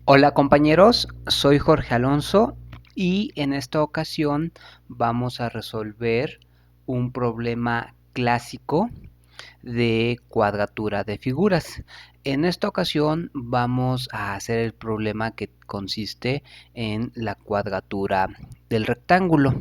Hola compañeros, soy Jorge Alonso y en esta ocasión vamos a resolver un problema clásico de cuadratura de figuras. En esta ocasión vamos a hacer el problema que consiste en la cuadratura del rectángulo.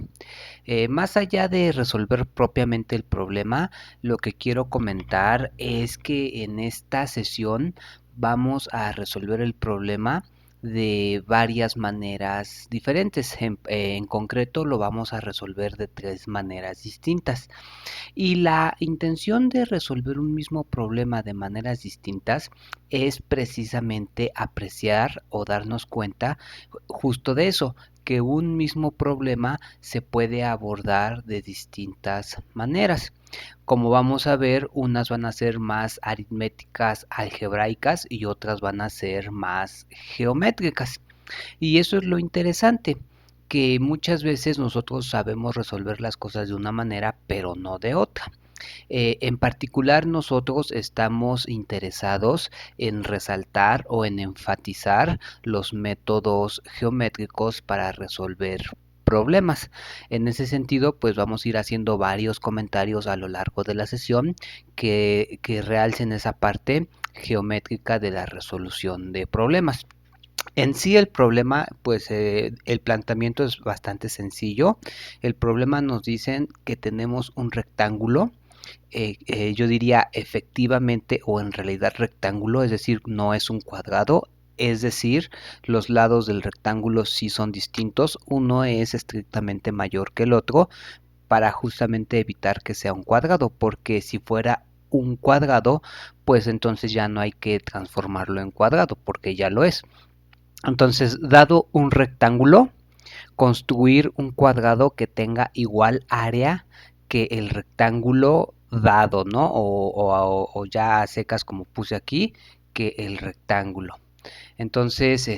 Más allá de resolver propiamente el problema, lo que quiero comentar es que en esta sesión vamos a resolver el problema de varias maneras diferentes. En concreto lo vamos a resolver de tres maneras distintas. Y la intención de resolver un mismo problema de maneras distintas es precisamente apreciar o darnos cuenta justo de eso, que un mismo problema se puede abordar de distintas maneras. Como vamos a ver, unas van a ser más aritméticas, algebraicas y otras van a ser más geométricas. Y eso es lo interesante, que muchas veces nosotros sabemos resolver las cosas de una manera, pero no de otra. En particular, nosotros estamos interesados en resaltar o en enfatizar los métodos geométricos para resolver problemas. En ese sentido, pues vamos a ir haciendo varios comentarios a lo largo de la sesión que realcen esa parte geométrica de la resolución de problemas. En sí el problema, pues el planteamiento es bastante sencillo. El problema nos dicen que tenemos un rectángulo, yo diría efectivamente o en realidad rectángulo, es decir, no es un cuadrado, es decir, los lados del rectángulo sí son distintos, uno es estrictamente mayor que el otro para justamente evitar que sea un cuadrado, porque si fuera un cuadrado, pues entonces ya no hay que transformarlo en cuadrado, porque ya lo es. Entonces, dado un rectángulo, construir un cuadrado que tenga igual área que el rectángulo dado, ¿no? O ya a secas como puse aquí, que el rectángulo. Entonces,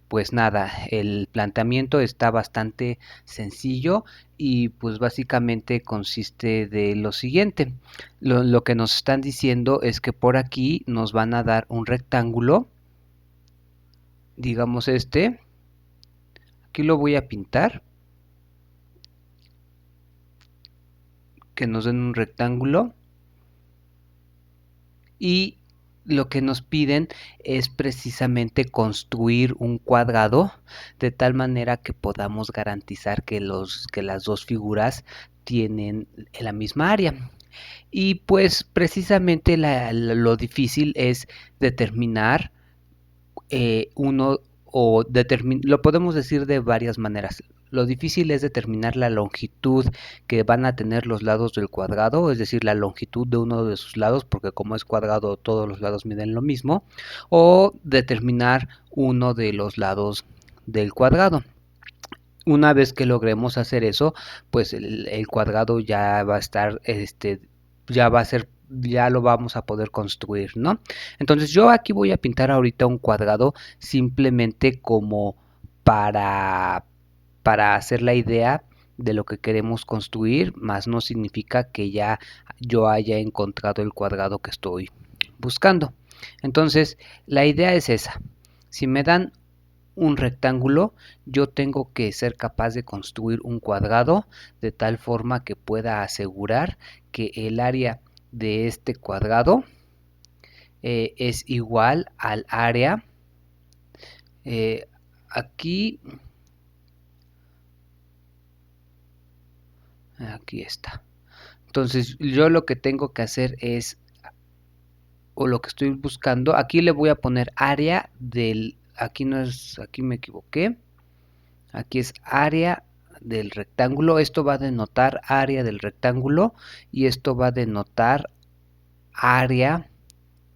pues nada, el planteamiento está bastante sencillo y pues básicamente consiste de lo siguiente. Lo que nos están diciendo es que por aquí nos van a dar un rectángulo, digamos aquí lo voy a pintar, que nos den un rectángulo y lo que nos piden es precisamente construir un cuadrado de tal manera que podamos garantizar que las dos figuras tienen la misma área. Y pues precisamente lo difícil es determinar uno lo podemos decir de varias maneras. Lo difícil es determinar la longitud que van a tener los lados del cuadrado, es decir, la longitud de uno de sus lados, porque como es cuadrado todos los lados miden lo mismo, o determinar uno de los lados del cuadrado. Una vez que logremos hacer eso, pues el cuadrado ya va a estar, ya va a ser, ya lo vamos a poder construir, ¿no? Entonces yo aquí voy a pintar ahorita un cuadrado simplemente como para, para hacer la idea de lo que queremos construir, más no significa que ya yo haya encontrado el cuadrado que estoy buscando. Entonces, la idea es esa. Si me dan un rectángulo, yo tengo que ser capaz de construir un cuadrado de tal forma que pueda asegurar que el área de este cuadrado es igual al área aquí, aquí está. Entonces yo lo que tengo que hacer es, o lo que estoy buscando, aquí le voy a poner área del, aquí no es, aquí me equivoqué, aquí es área del rectángulo, esto va a denotar área del rectángulo y esto va a denotar área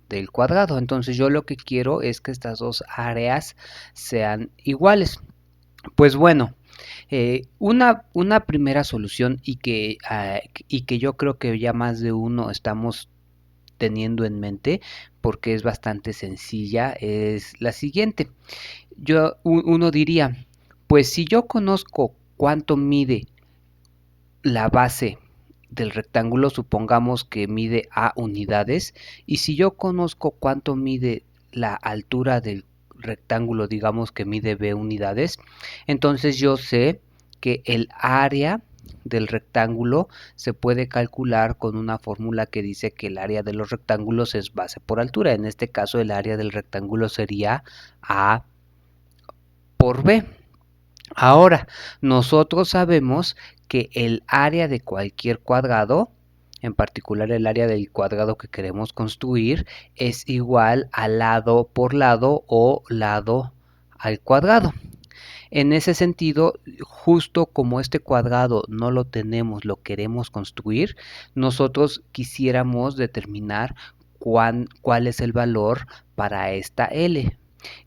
del cuadrado. Entonces yo lo que quiero es que estas dos áreas sean iguales. Pues bueno, una primera solución y que yo creo que ya más de uno estamos teniendo en mente porque es bastante sencilla es la siguiente. Uno diría, pues si yo conozco cuánto mide la base del rectángulo, supongamos que mide A unidades, y si yo conozco cuánto mide la altura del rectángulo, digamos que mide b unidades, entonces yo sé que el área del rectángulo se puede calcular con una fórmula que dice que el área de los rectángulos es base por altura. En este caso el área del rectángulo sería A por B. Ahora, nosotros sabemos que el área de cualquier cuadrado, en particular el área del cuadrado que queremos construir, es igual a lado por lado o lado al cuadrado. En ese sentido, justo como este cuadrado no lo tenemos, lo queremos construir, nosotros quisiéramos determinar cuál es el valor para esta L.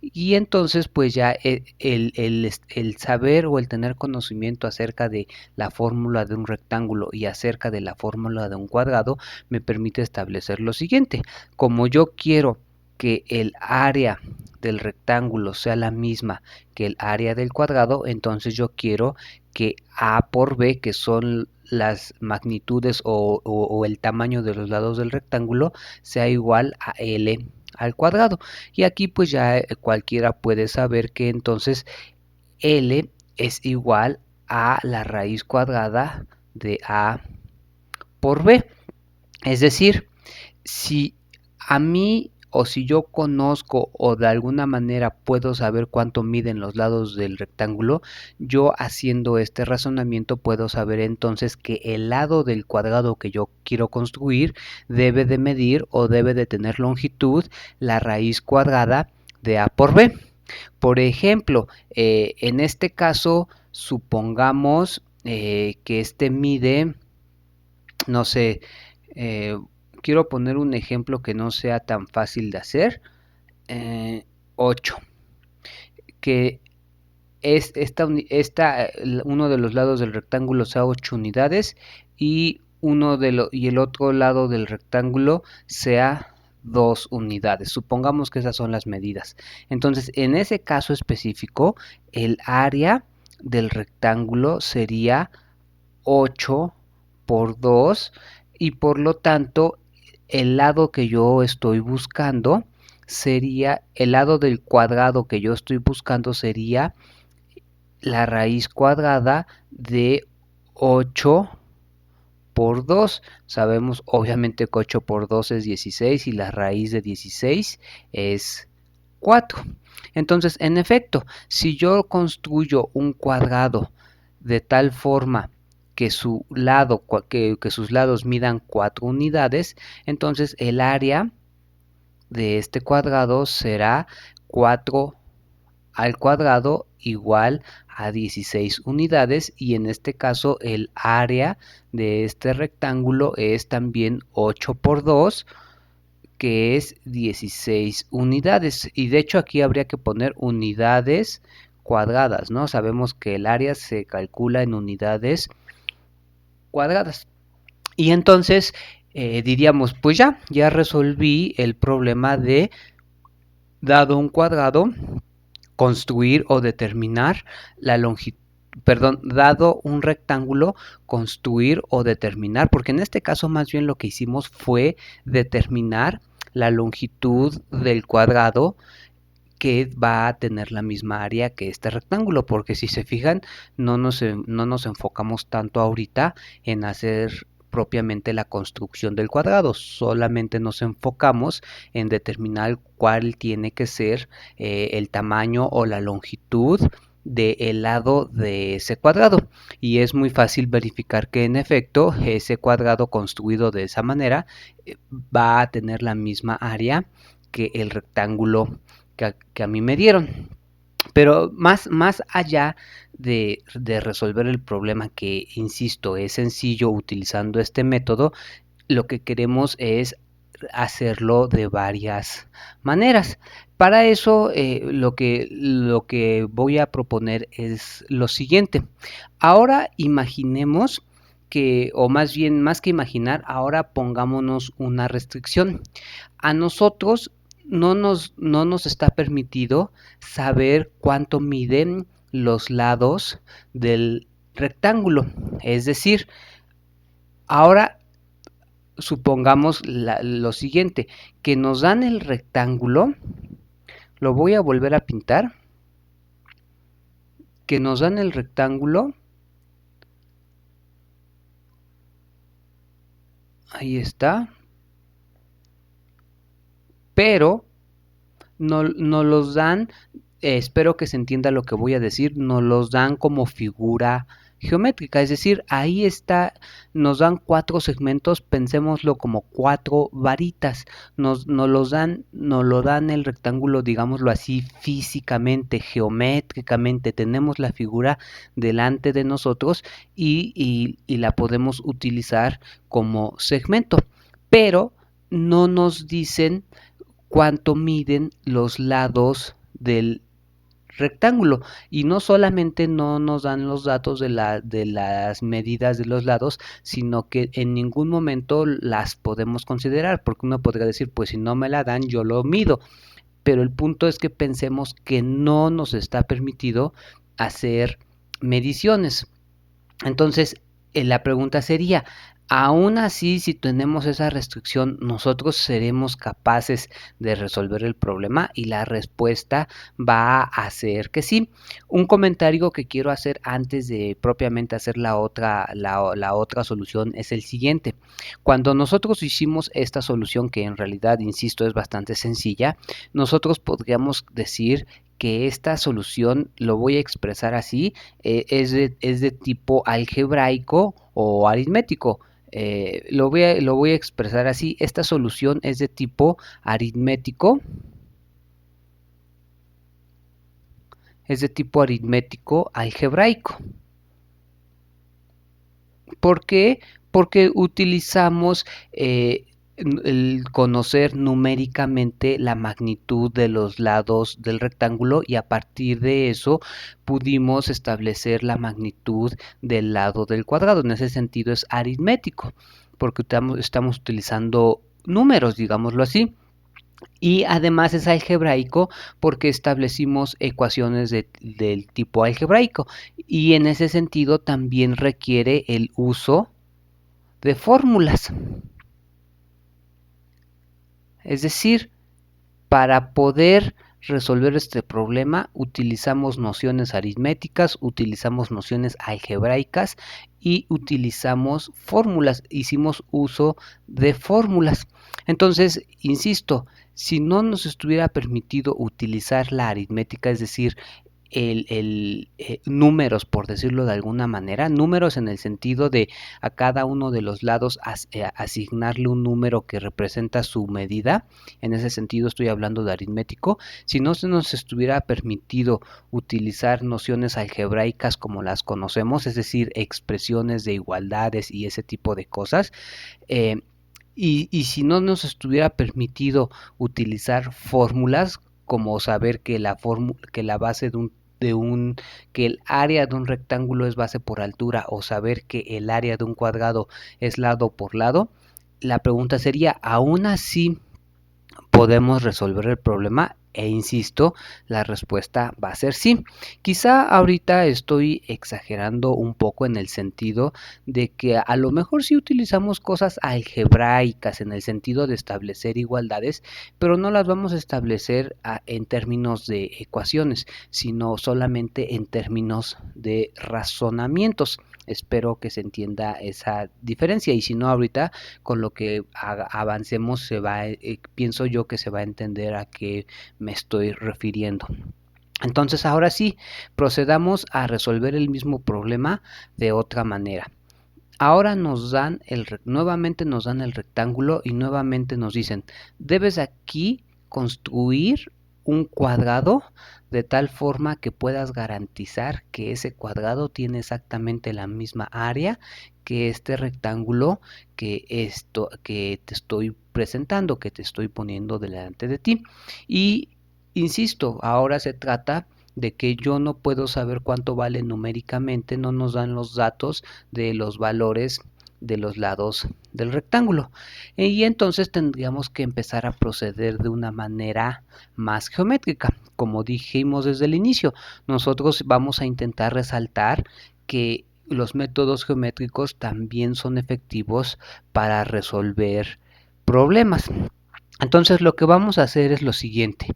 Y entonces pues ya el saber o el tener conocimiento acerca de la fórmula de un rectángulo y acerca de la fórmula de un cuadrado me permite establecer lo siguiente. Como yo quiero que el área del rectángulo sea la misma que el área del cuadrado, entonces yo quiero que A por B, que son las magnitudes o el tamaño de los lados del rectángulo, sea igual a L al cuadrado. Y aquí pues ya cualquiera puede saber que entonces L es igual a la raíz cuadrada de A por B. Es decir, si a mí o si yo conozco o de alguna manera puedo saber cuánto miden los lados del rectángulo, yo haciendo este razonamiento puedo saber entonces que el lado del cuadrado que yo quiero construir debe de medir o debe de tener longitud la raíz cuadrada de A por B. Por ejemplo, en este caso, supongamos que este mide, no sé, quiero poner un ejemplo que no sea tan fácil de hacer, 8, que es uno de los lados del rectángulo sea 8 unidades y el otro lado del rectángulo sea 2 unidades. Supongamos que esas son las medidas. Entonces, en ese caso específico, el área del rectángulo sería 8 por 2 y por lo tanto el lado que yo estoy buscando sería, el lado del cuadrado que yo estoy buscando sería la raíz cuadrada de 8 por 2. Sabemos obviamente que 8 por 2 es 16 y la raíz de 16 es 4. Entonces, en efecto, si yo construyo un cuadrado de tal forma que sus lados midan 4 unidades, entonces el área de este cuadrado será 4 al cuadrado igual a 16 unidades y en este caso el área de este rectángulo es también 8 por 2, que es 16 unidades, y de hecho aquí habría que poner unidades cuadradas, ¿no? Sabemos que el área se calcula en unidades cuadradas. Y entonces diríamos, pues ya resolví el problema de, dado un cuadrado, construir o determinar la longitud, perdón, dado un rectángulo, construir o determinar, porque en este caso más bien lo que hicimos fue determinar la longitud del cuadrado que va a tener la misma área que este rectángulo, porque si se fijan, no nos enfocamos tanto ahorita en hacer propiamente la construcción del cuadrado, solamente nos enfocamos en determinar cuál tiene que ser el tamaño o la longitud del lado de ese cuadrado, y es muy fácil verificar que en efecto ese cuadrado construido de esa manera va a tener la misma área que el rectángulo que a mí me dieron. Pero más allá de resolver el problema, que insisto es sencillo utilizando este método, lo que queremos es hacerlo de varias maneras. Para eso lo que voy a proponer es lo siguiente. Ahora imaginemos que, o más bien, más que imaginar, ahora pongámonos una restricción. A nosotros no nos está permitido saber cuánto miden los lados del rectángulo. Es decir, ahora supongamos lo siguiente, que nos dan el rectángulo, lo voy a volver a pintar, que nos dan el rectángulo. Ahí está. Pero no los dan, espero que se entienda lo que voy a decir, nos los dan como figura geométrica, es decir, ahí está, nos dan 4 segmentos, pensémoslo como 4 varitas, nos lo dan el rectángulo, digámoslo así, físicamente, geométricamente, tenemos la figura delante de nosotros y la podemos utilizar como segmento, pero no nos dicen cuánto miden los lados del rectángulo, y no solamente no nos dan los datos de las medidas de los lados, sino que en ningún momento las podemos considerar, porque uno podría decir, pues si no me la dan yo lo mido, pero el punto es que pensemos que no nos está permitido hacer mediciones. Entonces, la pregunta sería, aún así, si tenemos esa restricción, ¿nosotros seremos capaces de resolver el problema? Y la respuesta va a ser que sí. Un comentario que quiero hacer antes de propiamente hacer la otra solución es el siguiente. Cuando nosotros hicimos esta solución, que en realidad, insisto, es bastante sencilla, nosotros podríamos decir que esta solución, lo voy a expresar así, es de tipo algebraico o aritmético. Lo voy a expresar así, esta solución es de tipo aritmético, algebraico. ¿Por qué? Porque utilizamos el conocer numéricamente la magnitud de los lados del rectángulo, y a partir de eso pudimos establecer la magnitud del lado del cuadrado. En ese sentido es aritmético, porque estamos utilizando números, digámoslo así. Y además es algebraico porque establecimos ecuaciones del tipo algebraico, y en ese sentido también requiere el uso de fórmulas. Es decir, para poder resolver este problema utilizamos nociones aritméticas, utilizamos nociones algebraicas y utilizamos fórmulas, hicimos uso de fórmulas. Entonces, insisto, si no nos estuviera permitido utilizar la aritmética, es decir, números, por decirlo de alguna manera, números en el sentido de a cada uno de los lados asignarle un número que representa su medida, en ese sentido estoy hablando de aritmético. Si no se nos estuviera permitido utilizar nociones algebraicas como las conocemos, es decir, expresiones de igualdades y ese tipo de cosas, y si no nos estuviera permitido utilizar fórmulas, como saber que la base que el área de un rectángulo es base por altura, o saber que el área de un cuadrado es lado por lado, la pregunta sería, ¿aún así podemos resolver el problema? E insisto, la respuesta va a ser sí. Quizá ahorita estoy exagerando un poco en el sentido de que a lo mejor sí utilizamos cosas algebraicas en el sentido de establecer igualdades, pero no las vamos a establecer en términos de ecuaciones, sino solamente en términos de razonamientos. Espero que se entienda esa diferencia, y si no, ahorita con lo que avancemos pienso yo que se va a entender a qué me estoy refiriendo. Entonces, ahora sí, procedamos a resolver el mismo problema de otra manera. Ahora nuevamente nos dan el rectángulo y nuevamente nos dicen, debes aquí construir un cuadrado de tal forma que puedas garantizar que ese cuadrado tiene exactamente la misma área que este rectángulo que te estoy presentando, que te estoy poniendo delante de ti. Y insisto, ahora se trata de que yo no puedo saber cuánto vale numéricamente, no nos dan los datos de los valores de los lados del rectángulo, y entonces tendríamos que empezar a proceder de una manera más geométrica. Como dijimos desde el inicio, nosotros vamos a intentar resaltar que los métodos geométricos también son efectivos para resolver problemas. Entonces lo que vamos a hacer es lo siguiente.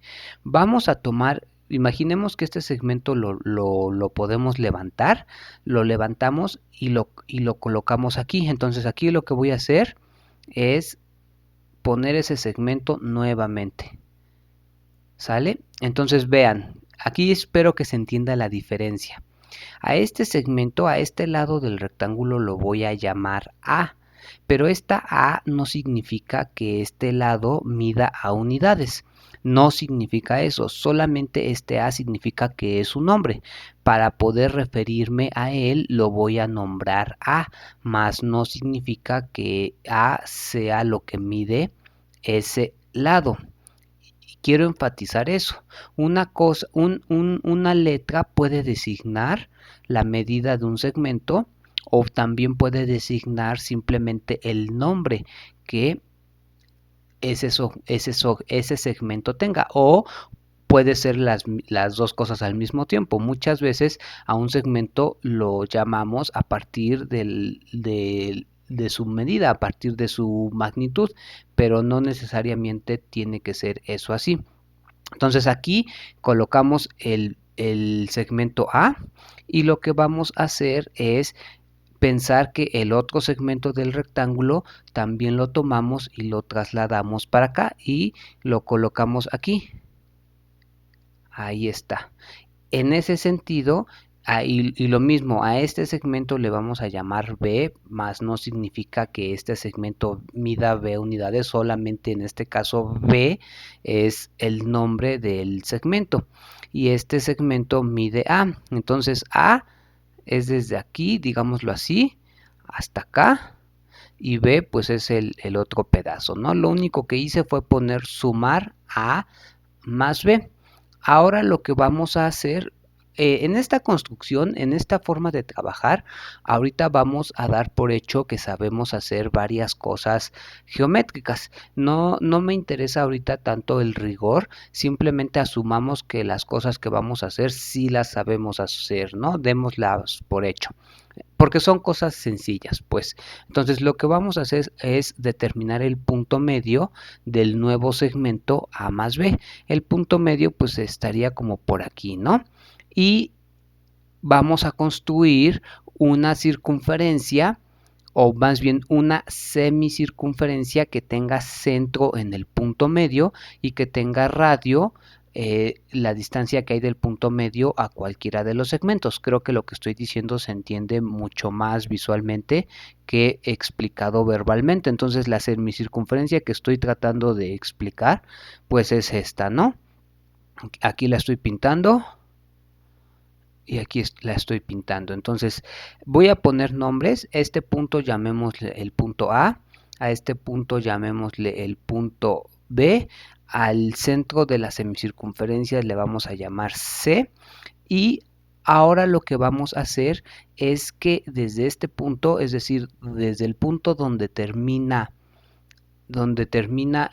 Vamos a tomar, imaginemos que este segmento lo podemos levantar, lo levantamos y lo colocamos aquí. Entonces aquí lo que voy a hacer es poner ese segmento nuevamente. ¿Sale? Entonces vean, aquí espero que se entienda la diferencia. A este segmento, a este lado del rectángulo lo voy a llamar A, pero esta A no significa que este lado mida a unidades. No significa eso, solamente este A significa que es un nombre. Para poder referirme a él lo voy a nombrar A, mas no significa que A sea lo que mide ese lado. Quiero enfatizar eso. Una letra puede designar la medida de un segmento o también puede designar simplemente el nombre que ese segmento tenga, o puede ser las dos cosas al mismo tiempo. Muchas veces a un segmento lo llamamos a partir de su medida, a partir de su magnitud, pero no necesariamente tiene que ser eso así. Entonces aquí colocamos el segmento A y lo que vamos a hacer es pensar que el otro segmento del rectángulo también lo tomamos y lo trasladamos para acá y lo colocamos aquí. Ahí está. En ese sentido, y lo mismo, a este segmento le vamos a llamar B, más no significa que este segmento mida B unidades, solamente en este caso B es el nombre del segmento y este segmento mide A. Entonces A es desde aquí, digámoslo así, hasta acá, y B pues es el otro pedazo, ¿no? Lo único que hice fue poner sumar A más B. Ahora lo que vamos a hacer en esta construcción, en esta forma de trabajar, ahorita vamos a dar por hecho que sabemos hacer varias cosas geométricas. No me interesa ahorita tanto el rigor, simplemente asumamos que las cosas que vamos a hacer sí las sabemos hacer, ¿no? Démoslas por hecho porque son cosas sencillas, pues. Entonces lo que vamos a hacer es determinar el punto medio del nuevo segmento A más B. El punto medio pues estaría como por aquí, ¿no? Y vamos a construir una circunferencia o más bien una semicircunferencia que tenga centro en el punto medio y que tenga radio la distancia que hay del punto medio a cualquiera de los segmentos. Creo que lo que estoy diciendo se entiende mucho más visualmente que explicado verbalmente. Entonces la semicircunferencia que estoy tratando de explicar pues es esta, ¿no? Aquí la estoy pintando y aquí la estoy pintando. Entonces voy a poner nombres. Este punto llamémosle el punto a este punto llamémosle el punto B, al centro de la semicircunferencia le vamos a llamar C y ahora lo que vamos a hacer es que desde este punto, es decir, desde el punto donde termina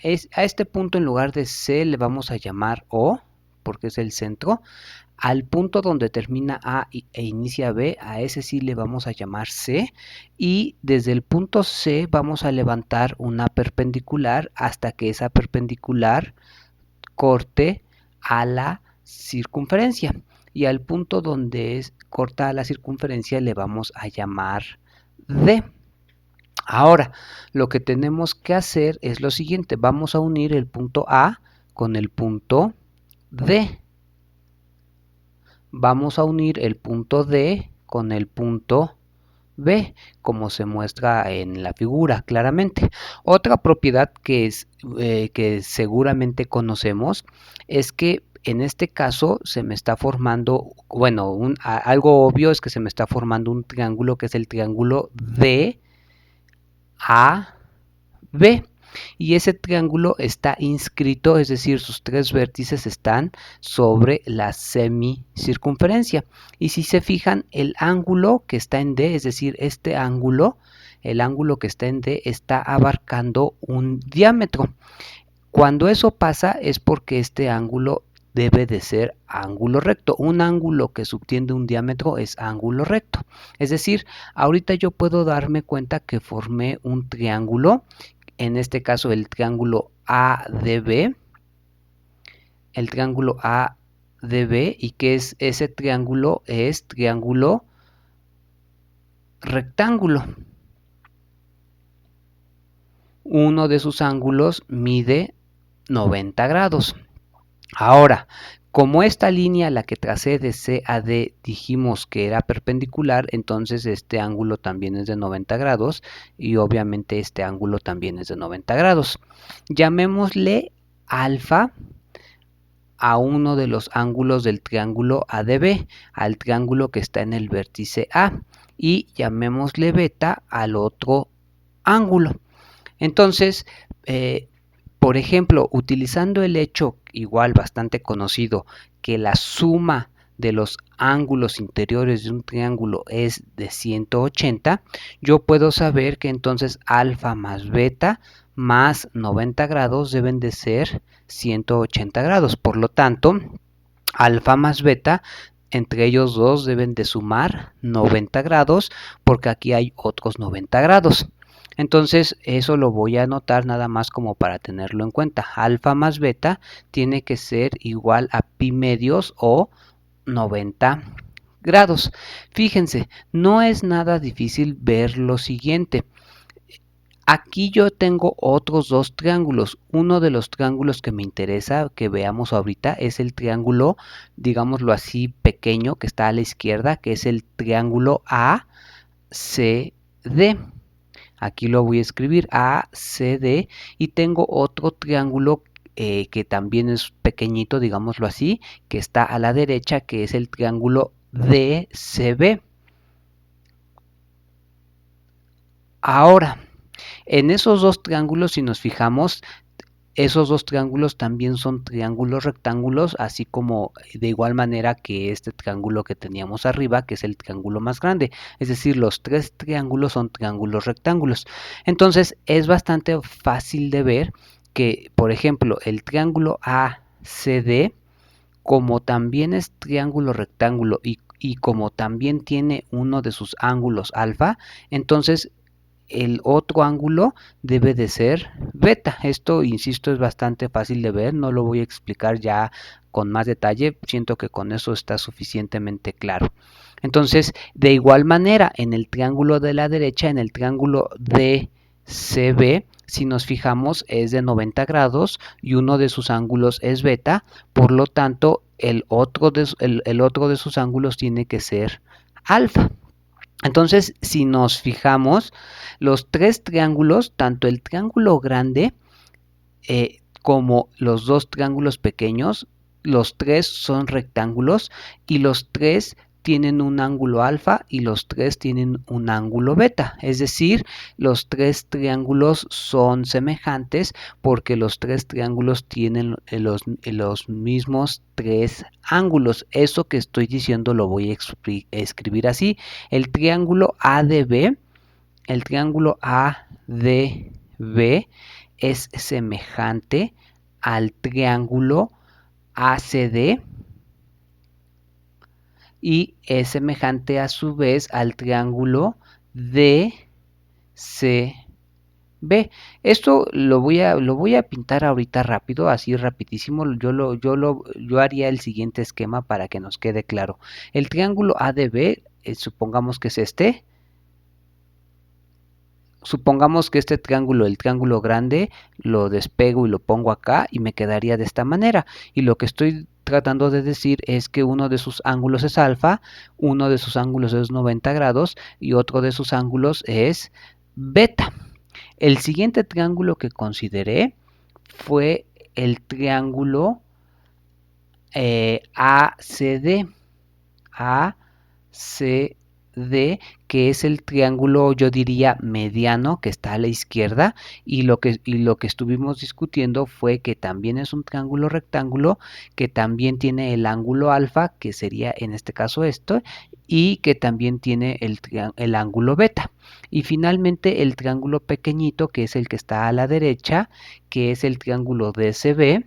a este punto en lugar de C le vamos a llamar O porque es el centro. Al punto donde termina A e inicia B, a ese sí le vamos a llamar C y desde el punto C vamos a levantar una perpendicular hasta que esa perpendicular corte a la circunferencia y al punto donde corta a la circunferencia le vamos a llamar D. Ahora, lo que tenemos que hacer es lo siguiente, vamos a unir el punto A con el punto D. Vamos a unir el punto D con el punto B, como se muestra en la figura claramente. Otra propiedad que seguramente conocemos es que en este caso se me está formando, bueno, algo obvio es que se me está formando un triángulo que es el triángulo DAB. Y ese triángulo está inscrito, es decir, sus tres vértices están sobre la semicircunferencia. Y si se fijan, el ángulo que está en D, es decir, este ángulo, el ángulo que está en D está abarcando un diámetro. Cuando eso pasa es porque este ángulo debe de ser ángulo recto. Un ángulo que subtiende un diámetro es ángulo recto. Es decir, ahorita yo puedo darme cuenta que formé un triángulo en este caso el triángulo ADB, el triángulo ADB, y que es ese triángulo, es triángulo rectángulo. Uno de sus ángulos mide 90 grados. Ahora, como esta línea, la que tracé de C a D, dijimos que era perpendicular, entonces este ángulo también es de 90 grados y obviamente este ángulo también es de 90 grados. Llamémosle alfa a uno de los ángulos del triángulo ADB, al triángulo que está en el vértice A, y llamémosle beta al otro ángulo. Entonces, por ejemplo, utilizando el hecho igual bastante conocido, que la suma de los ángulos interiores de un triángulo es de 180, yo puedo saber que entonces alfa más beta más 90 grados deben de ser 180 grados. Por lo tanto, alfa más beta, entre ellos dos deben de sumar 90 grados, porque aquí hay otros 90 grados. Entonces eso lo voy a anotar nada más como para tenerlo en cuenta. Alfa más beta tiene que ser igual a pi medios o 90 grados. Fíjense, no es nada difícil ver lo siguiente. Aquí yo tengo otros dos triángulos. Uno de los triángulos que me interesa que veamos ahorita es el triángulo, digámoslo así, pequeño, que está a la izquierda, que es el triángulo ACD. Aquí lo voy a escribir ACD, y tengo otro triángulo que también es pequeñito, digámoslo así, que está a la derecha, que es el triángulo DCB. Ahora, en esos dos triángulos, si nos fijamos, esos dos triángulos también son triángulos rectángulos, así como de igual manera que este triángulo que teníamos arriba, que es el triángulo más grande. Es decir, los tres triángulos son triángulos rectángulos. Entonces, es bastante fácil de ver que, por ejemplo, el triángulo ACD, como también es triángulo rectángulo y como también tiene uno de sus ángulos alfa, entonces el otro ángulo debe de ser beta. Esto, insisto, es bastante fácil de ver, no lo voy a explicar ya con más detalle, siento que con eso está suficientemente claro. Entonces, de igual manera, en el triángulo de la derecha, en el triángulo DCB, si nos fijamos, es de 90 grados y uno de sus ángulos es beta, por lo tanto, el otro de sus ángulos tiene que ser alfa. Entonces, si nos fijamos, los tres triángulos, tanto el triángulo grande como los dos triángulos pequeños, los tres son rectángulos y los tres tienen un ángulo alfa y los tres tienen un ángulo beta. Es decir, los tres triángulos son semejantes porque los tres triángulos tienen los mismos tres ángulos. Eso que estoy diciendo lo voy a escribir así. El triángulo ADB es semejante al triángulo ACD y es semejante a su vez al triángulo DCB. Esto lo voy a pintar ahorita rápido, así rapidísimo. Yo haría el siguiente esquema para que nos quede claro. El triángulo ADB, supongamos que es este. Supongamos que este triángulo, el triángulo grande, lo despego y lo pongo acá y me quedaría de esta manera. Y lo que estoy tratando de decir es que uno de sus ángulos es alfa, uno de sus ángulos es 90 grados y otro de sus ángulos es beta. El siguiente triángulo que consideré fue el triángulo ACD. Que es el triángulo, yo diría, mediano, que está a la izquierda, y lo que estuvimos discutiendo fue que también es un triángulo rectángulo, que también tiene el ángulo alfa, que sería en este caso esto, y que también tiene el ángulo beta. Y finalmente el triángulo pequeñito, que es el que está a la derecha, que es el triángulo DCB,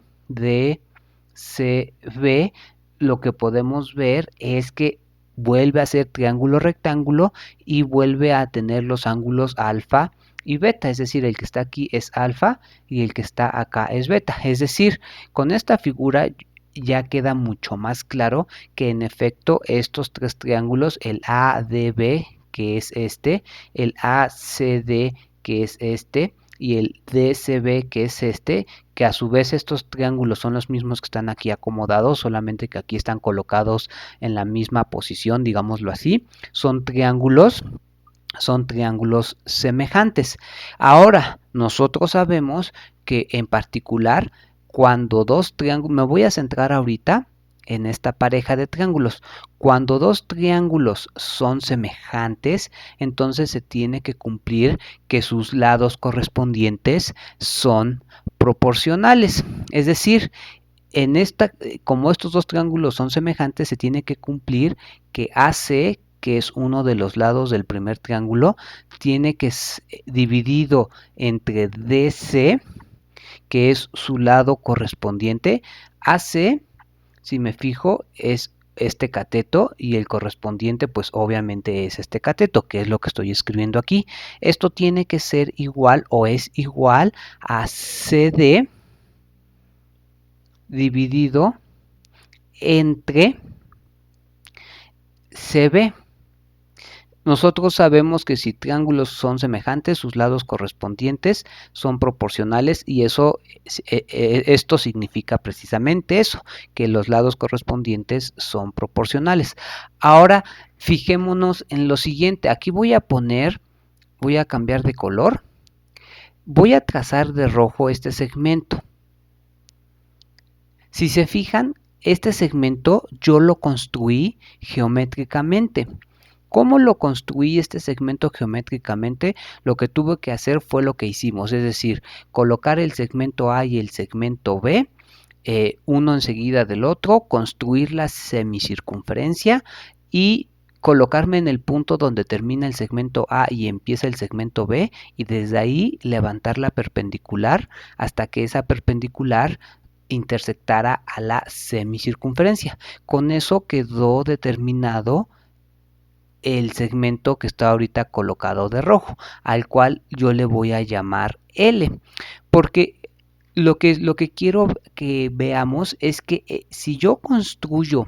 lo que podemos ver es que vuelve a ser triángulo rectángulo y vuelve a tener los ángulos alfa y beta, es decir, el que está aquí es alfa y el que está acá es beta. Es decir, con esta figura ya queda mucho más claro que en efecto estos tres triángulos, el ADB, que es este, el ACD, que es este, y el DCB, que es este, que a su vez estos triángulos son los mismos que están aquí acomodados, solamente que aquí están colocados en la misma posición, digámoslo así, son triángulos semejantes. Ahora, nosotros sabemos que en particular, cuando dos triángulos, me voy a centrar ahorita en esta pareja de triángulos, cuando dos triángulos son semejantes, entonces se tiene que cumplir que sus lados correspondientes son proporcionales. Es decir, como estos dos triángulos son semejantes, se tiene que cumplir que AC, que es uno de los lados del primer triángulo, tiene que ser dividido entre DC, que es su lado correspondiente. AC, si me fijo, es este cateto y el correspondiente pues obviamente es este cateto, que es lo que estoy escribiendo aquí. Esto tiene que ser igual o es igual a CD dividido entre CB. Nosotros sabemos que si triángulos son semejantes, sus lados correspondientes son proporcionales y esto significa precisamente eso, que los lados correspondientes son proporcionales. Ahora, fijémonos en lo siguiente. Aquí voy a cambiar de color. Voy a trazar de rojo este segmento. Si se fijan, este segmento yo lo construí geométricamente. ¿Cómo lo construí este segmento geométricamente? Lo que tuve que hacer fue lo que hicimos, es decir, colocar el segmento A y el segmento B, uno enseguida del otro, construir la semicircunferencia y colocarme en el punto donde termina el segmento A y empieza el segmento B, y desde ahí levantar la perpendicular hasta que esa perpendicular intersectara a la semicircunferencia. Con eso quedó determinado el segmento que está ahorita colocado de rojo, al cual yo le voy a llamar L, porque lo que quiero que veamos es que si yo construyo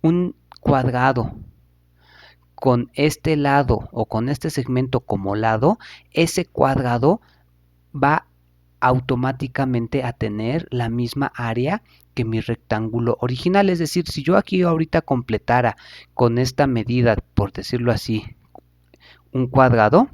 un cuadrado con este lado o con este segmento como lado, ese cuadrado va automáticamente a tener la misma área que mi rectángulo original. Es decir, si yo aquí ahorita completara con esta medida, por decirlo así, un cuadrado,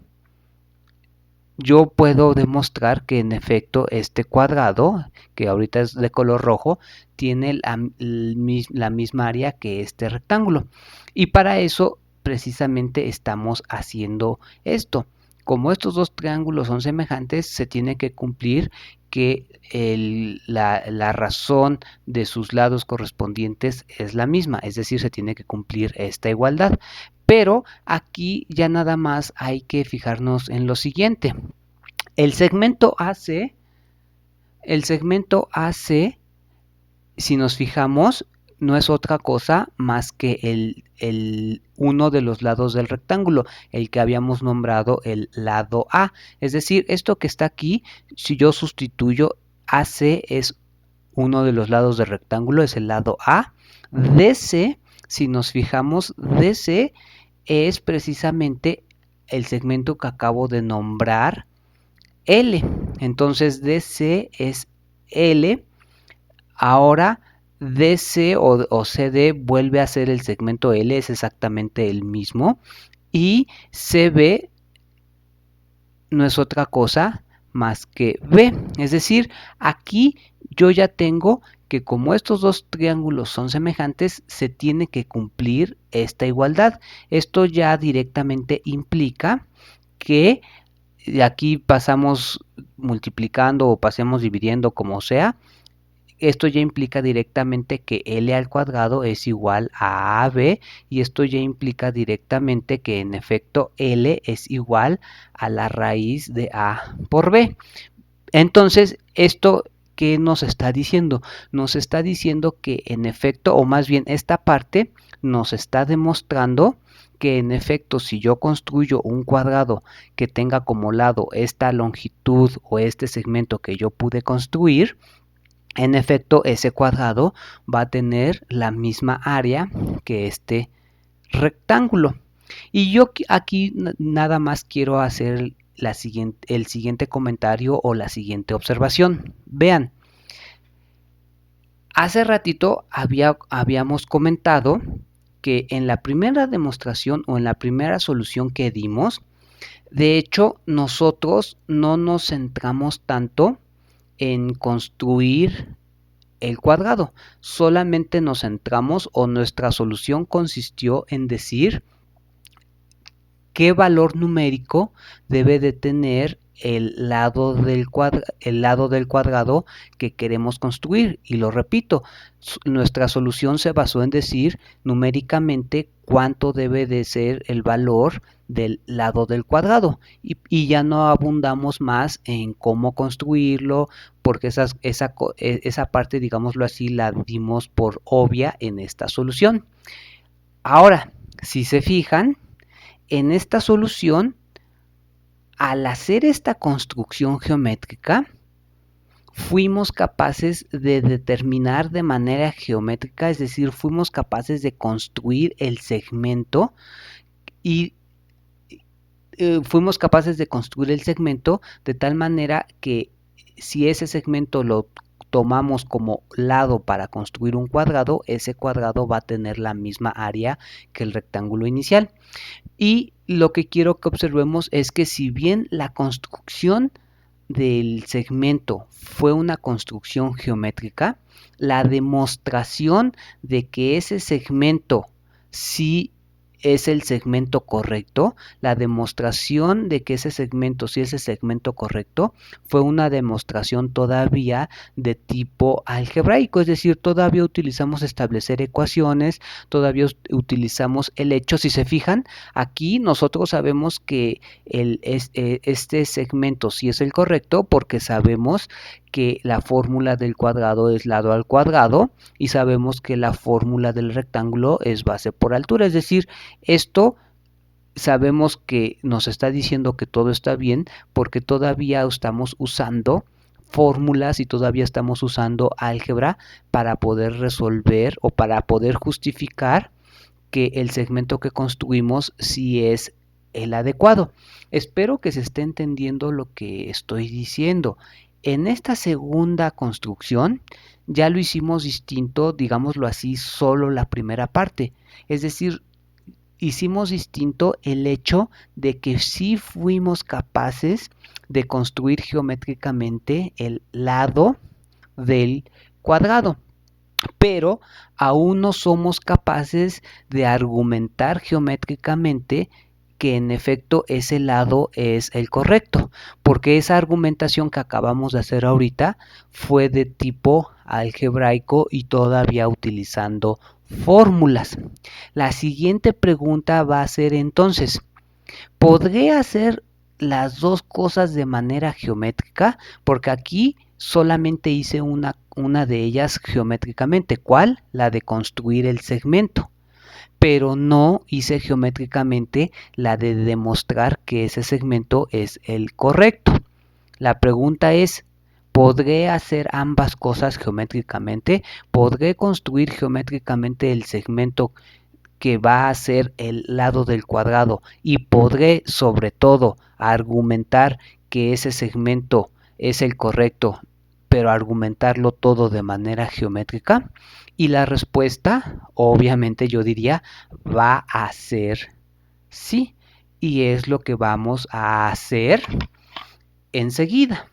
yo puedo demostrar que en efecto este cuadrado, que ahorita es de color rojo, tiene la misma área que este rectángulo. Y para eso precisamente estamos haciendo esto. Como estos dos triángulos son semejantes, se tiene que cumplir que la razón de sus lados correspondientes es la misma, es decir, se tiene que cumplir esta igualdad. Pero aquí ya nada más hay que fijarnos en lo siguiente. El segmento AC, si nos fijamos, no es otra cosa más que uno de los lados del rectángulo, el que habíamos nombrado el lado A. Es decir, esto que está aquí, si yo sustituyo, AC es uno de los lados del rectángulo, es el lado A. DC, si nos fijamos, DC es precisamente el segmento que acabo de nombrar, L. Entonces DC es L. Ahora DC o CD vuelve a ser el segmento L, es exactamente el mismo. Y CB no es otra cosa más que B. Es decir, aquí yo ya tengo que como estos dos triángulos son semejantes, se tiene que cumplir esta igualdad. Esto ya directamente implica que aquí pasamos multiplicando o pasemos dividiendo como sea. Esto ya implica directamente que L al cuadrado es igual a AB, y esto ya implica directamente que en efecto L es igual a la raíz de A por B. Entonces, esto, ¿qué nos está diciendo? Nos está diciendo que en efecto, o más bien esta parte nos está demostrando que en efecto si yo construyo un cuadrado que tenga como lado esta longitud o este segmento que yo pude construir, en efecto ese cuadrado va a tener la misma área que este rectángulo. Y yo aquí nada más quiero hacer el siguiente comentario o la siguiente observación. Vean, hace ratito habíamos comentado que en la primera demostración o en la primera solución que dimos, de hecho nosotros no nos centramos tanto en construir el cuadrado, solamente nos centramos o nuestra solución consistió en decir qué valor numérico debe de tener el lado del cuadrado que queremos construir. Y lo repito, nuestra solución se basó en decir numéricamente cuánto debe de ser el valor del lado del cuadrado y ya no abundamos más en cómo construirlo porque esa parte, digámoslo así, la dimos por obvia en esta solución. Ahora, si se fijan, en esta solución, al hacer esta construcción geométrica, fuimos capaces de determinar de manera geométrica, es decir, fuimos capaces de construir el segmento y fuimos capaces de construir el segmento de tal manera que si ese segmento lo tomamos como lado para construir un cuadrado, ese cuadrado va a tener la misma área que el rectángulo inicial. Y lo que quiero que observemos es que si bien la construcción del segmento fue una construcción geométrica, la demostración de que ese segmento sí es el segmento correcto, la demostración de que ese segmento sí es el segmento correcto, fue una demostración todavía de tipo algebraico, es decir, todavía utilizamos establecer ecuaciones, todavía utilizamos el hecho, si se fijan, aquí nosotros sabemos que este segmento sí es el correcto porque sabemos que la fórmula del cuadrado es lado al cuadrado y sabemos que la fórmula del rectángulo es base por altura, es decir, esto sabemos que nos está diciendo que todo está bien porque todavía estamos usando fórmulas y todavía estamos usando álgebra para poder resolver o para poder justificar que el segmento que construimos sí es el adecuado. Espero que se esté entendiendo lo que estoy diciendo. En esta segunda construcción ya lo hicimos distinto, digámoslo así, solo la primera parte. Es decir, hicimos distinto el hecho de que sí fuimos capaces de construir geométricamente el lado del cuadrado, pero aún no somos capaces de argumentar geométricamente que en efecto ese lado es el correcto, porque esa argumentación que acabamos de hacer ahorita fue de tipo algebraico y todavía utilizando fórmulas. La siguiente pregunta va a ser entonces, ¿podré hacer las dos cosas de manera geométrica? Porque aquí solamente hice una de ellas geométricamente. ¿Cuál? La de construir el segmento. Pero no hice geométricamente la de demostrar que ese segmento es el correcto. La pregunta es, ¿podré hacer ambas cosas geométricamente? ¿Podré construir geométricamente el segmento que va a ser el lado del cuadrado y podré sobre todo argumentar que ese segmento es el correcto, pero argumentarlo todo de manera geométrica? Y la respuesta, obviamente yo diría, va a ser sí. Y es lo que vamos a hacer enseguida.